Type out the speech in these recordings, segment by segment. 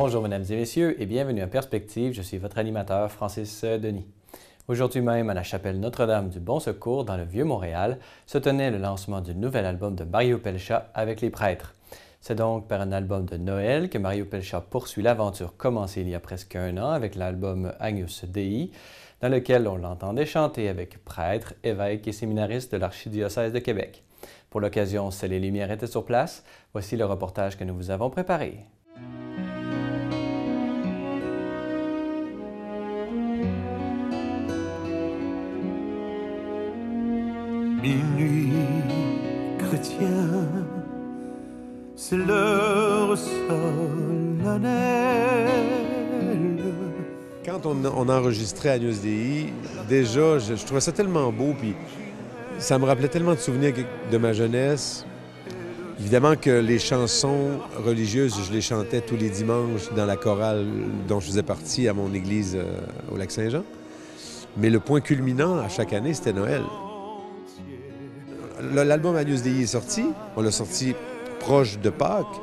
Bonjour mesdames et messieurs et bienvenue à Perspective, je suis votre animateur Francis Denis. Aujourd'hui même, à la chapelle Notre-Dame du Bon Secours dans le Vieux-Montréal, se tenait le lancement du nouvel album de Mario Pelchat avec les prêtres. C'est donc par un album de Noël que Mario Pelchat poursuit l'aventure commencée il y a presque un an avec l'album Agnus Dei, dans lequel on l'entendait chanter avec prêtres, évêques et séminaristes de l'archidiocèse de Québec. Pour l'occasion, Ciel et Lumière étaient sur place. Voici le reportage que nous vous avons préparé. Minuit chrétien, c'est l'heure solennelle. Quand on enregistrait Agnus Dei, déjà, je trouvais ça tellement beau, puis ça me rappelait tellement de souvenirs de ma jeunesse. Évidemment que les chansons religieuses, je les chantais tous les dimanches dans la chorale dont je faisais partie à mon église au Lac-Saint-Jean. Mais le point culminant à chaque année, c'était Noël. L'album Agnus Dei est sorti. On l'a sorti proche de Pâques.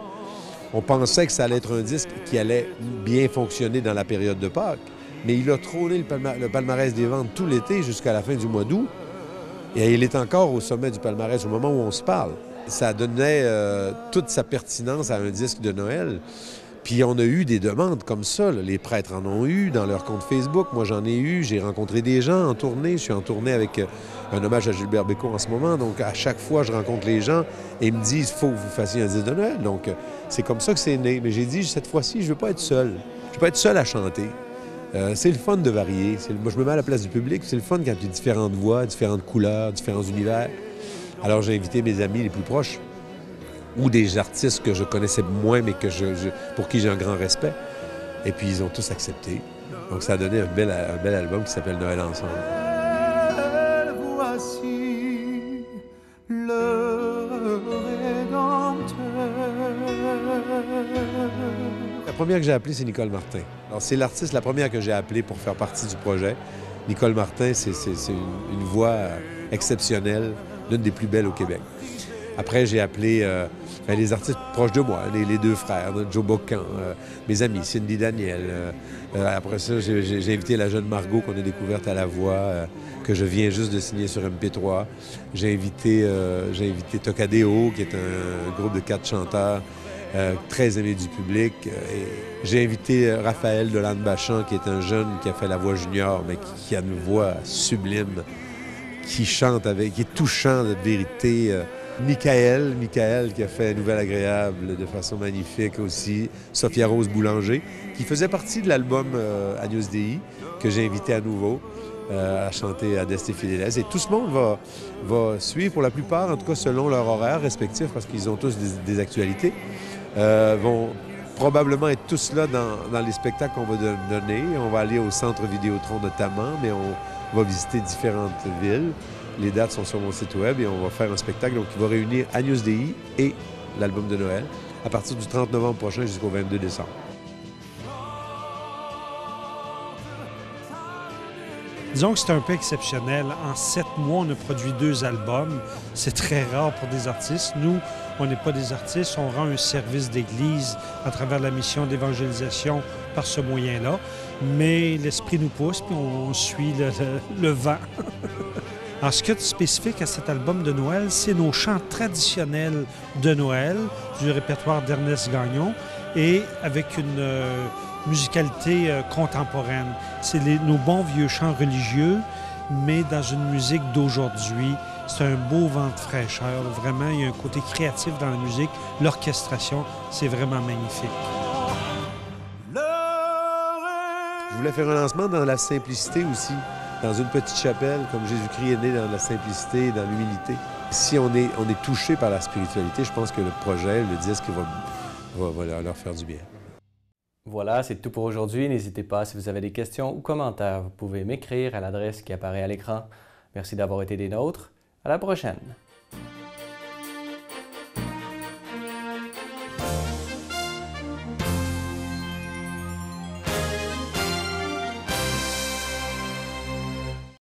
On pensait que ça allait être un disque qui allait bien fonctionner dans la période de Pâques. Mais il a trôné le palmarès des ventes tout l'été jusqu'à la fin du mois d'août. Et il est encore au sommet du palmarès au moment où on se parle. Ça donnait toute sa pertinence à un disque de Noël. Puis on a eu des demandes comme ça. Là. Les prêtres en ont eu dans leur compte Facebook. Moi, j'en ai eu. J'ai rencontré des gens en tournée. Je suis en tournée avec un hommage à Gilbert Bécaud en ce moment. Donc, à chaque fois, je rencontre les gens et ils me disent « il faut que vous fassiez un disque de Noël ». Donc, c'est comme ça que c'est né. Mais j'ai dit, cette fois-ci, je ne veux pas être seul. Je ne veux pas être seul à chanter. C'est le fun de varier. Moi, je me mets à la place du public. C'est le fun quand il y a différentes voix, différentes couleurs, différents univers. Alors, j'ai invité mes amis les plus proches ou des artistes que je connaissais moins, mais pour qui j'ai un grand respect. Et puis, ils ont tous accepté. Donc, ça a donné un bel album qui s'appelle Noël ensemble. Voici le Rédempteur. La première que j'ai appelée, c'est Nicole Martin. Alors, c'est l'artiste, la première que j'ai appelée pour faire partie du projet. Nicole Martin, c'est une voix exceptionnelle, l'une des plus belles au Québec. Après, j'ai appelé les artistes proches de moi, les deux frères, Joe Bocan, mes amis, Cindy Daniel. Après ça, j'ai invité la jeune Margot qu'on a découverte à La Voix, que je viens juste de signer sur MP3. J'ai invité Tocadéo, qui est un groupe de 4 chanteurs très aimé du public. J'ai invité Raphaël Delane-Bachand, qui est un jeune qui a fait La Voix junior, mais qui a une voix sublime, qui chante qui est touchant de vérité. Michael qui a fait Nouvelle Agréable de façon magnifique aussi. Sophia Rose Boulanger, qui faisait partie de l'album Agnus Dei, que j'ai invité à nouveau à chanter Adeste Fideles. Et tout ce monde va suivre, pour la plupart, en tout cas selon leur horaire respectif, parce qu'ils ont tous des actualités, vont probablement être tous là dans les spectacles qu'on va donner. On va aller au Centre Vidéotron notamment, mais on va visiter différentes villes. Les dates sont sur mon site web et on va faire un spectacle qui va réunir Agnus Dei et l'album de Noël à partir du 30 novembre prochain jusqu'au 22 décembre. Disons que c'est un peu exceptionnel. En 7 mois, on a produit 2 albums. C'est très rare pour des artistes. Nous, on n'est pas des artistes. On rend un service d'église à travers la mission d'évangélisation par ce moyen-là. Mais l'esprit nous pousse, puis on suit le vent. Alors, ce qui est spécifique à cet album de Noël, c'est nos chants traditionnels de Noël, du répertoire d'Ernest Gagnon, et avec une musicalité contemporaine. C'est nos bons vieux chants religieux, mais dans une musique d'aujourd'hui. C'est un beau vent de fraîcheur. Vraiment, il y a un côté créatif dans la musique. L'orchestration, c'est vraiment magnifique. Je voulais faire un lancement dans la simplicité aussi. Dans une petite chapelle, comme Jésus-Christ est né dans la simplicité et dans l'humilité. Si on est touché par la spiritualité, je pense que le projet, le disque va leur faire du bien. Voilà, c'est tout pour aujourd'hui. N'hésitez pas, si vous avez des questions ou commentaires, vous pouvez m'écrire à l'adresse qui apparaît à l'écran. Merci d'avoir été des nôtres. À la prochaine!